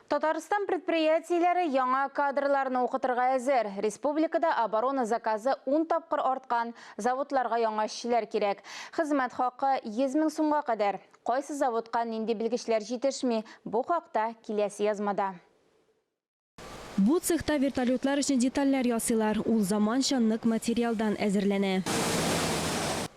Татарстан предприятиелері яңа кадрларны оқытырға әзір. Республикада оборона заказы 10 тапқыр артқан, заводларға яңа эшчеләр керек. Хезмәт хакы 100 000 сумга кадәр. Кайсы заводка нинди белгечләр җитешми? Бу хакта киләсе язмада. Бу цехта вертолетлар өчен детальләр ясыйлар. Ул заманча нык материалдан әзерләнә.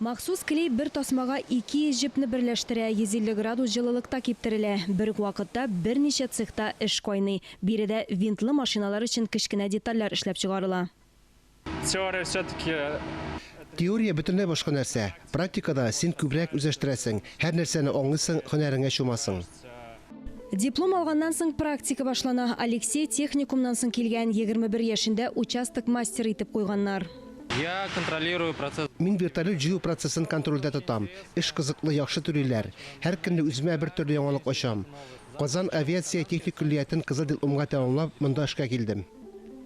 Махсус клей бер тасмага 2 җепне берләштерә, 150 градус җылылыкта киптерелә. Бер вакытта берничә цехта эш кайный. Биредә винтлы машиналар өчен кечкенә детальләр эшләп чыгарыла. Теория все-таки... Теория бөтенләй башка нәрсә. Практикада син күбрәк үзләштерәсең, һәр нәрсәне аңлыйсың, һөнәреңә чумасың. Диплом алганнан соң практика башлана. Алексей техникумнан соң килгән, 21 яшендә участок мастер итеп куйганнар. Я контролирую процесс. Мин вертолет җыю процессын контрольдә тотам. Эш кызыклы, яхшы төриләр. Һәр көнне үземә бер төрле яңалык ачам. Казан авиация техник күллиятен кызыл дипломга тәмамлап, монда эшкә килдем.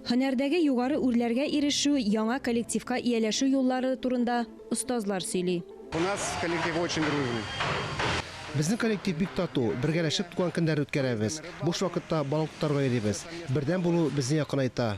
Һөнәрдәге югары үрләргә ирешү, яңа коллективка ияләшү юллары турында остазлар сөйли. У нас коллектив очень дружный. Безнең коллектив бик тату, бергәләшеп туган көндәр үткәрәбез. Буш вакытта балык тотарга йөрибез. Бердәм булу безне якынайта.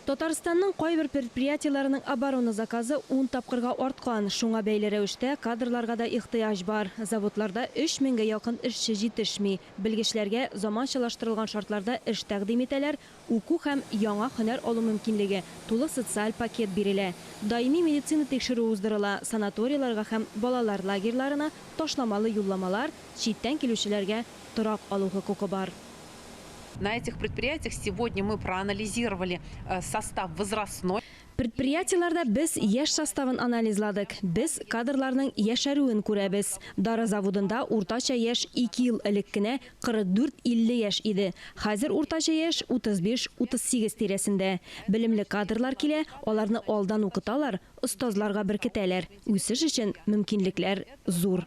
Татарстанның кайбер предприятиеләренең оборона заказы 10 тапкырга арткан. Шуңа бәйле рәвештә кадрларга да ихтыяҗ бар. Заводларда 3000-гә якын эшче җитешми. Белгечләргә заманчалаштырылган шартларда эш тәкъдим итәләр, уку һәм яңа һөнәр алу мөмкинлеге, тулы социаль пакет бирелә. Даими медицина тикшерү уздырыла, санаторийларга һәм балалар лагерьларына ташламалы юлламалар, читтән килүчеләргә торак алу хокукы бар. На этих предприятиях сегодня мы проанализировали состав возрастной. Предприятиеләрдә без яшь составын анализладык. Без кадрларның яшәрүен күрәбез. Дара заводында уртача яшь 2 ел элек кенә 44-50 яшь иде. Хәзер уртача яшь 35-38 тирәсендә. Белемле кадрлар килә, аларны алдан укыталар, остазларга беркетәләр. Үсеш өчен мөмкинлекләр зур.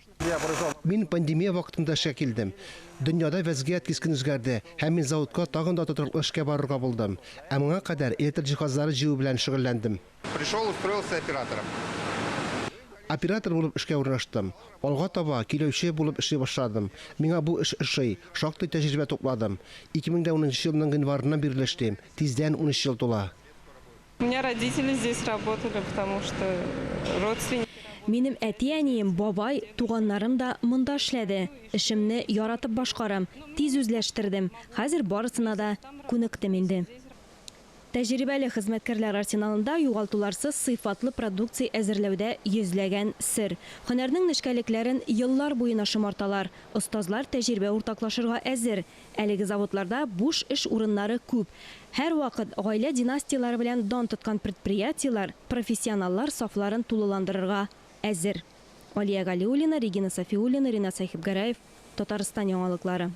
Мин пандемия вакытында эшкә килдем. Дөньяда вазгыять кискен үзгәрде, һәм мин заводка тагын да тотрык эшкә барырга булдым. Ә моңа кадәр электр җиһазлары җыю белән шөгыльләндем. Пришел, устроился оператором. Оператор булып эшкә урнаштым. Алга таба киләүче булып эшли башладым. Миңа бу эш ошый, шактый тәҗрибә тупладым. 2010 елның январыннан бирле эшлим. Тиздән 13 ел тула. У меня родители здесь работали, потому что родственники. Минем әти-әнием, бабай, туганнарым да монда эшләде. Эшемне яратып башкарам, тиз үзләштердем. Хәзер барысына да күнектем инде. Тәҗрибәле хезмәткәрләр арсеналында югалтуларсыз сыйфатлы продукция әзерләүдә йөзләгән сер. Һөнәрнең нечкәлекләрен еллар буена шомарталар. Остазлар тәҗрибә уртаклашырга әзер. Әлеге заводларда буш эш урыннары күп. Һәр вакыт гаилә династияләре белән дан тоткан предприятиеләр профессионаллар сафларын тулыландырырга әзер. Алия Галиуллина, Регина Сафиуллина, Ринат Сахибгараев, Татарстан яңалыклары.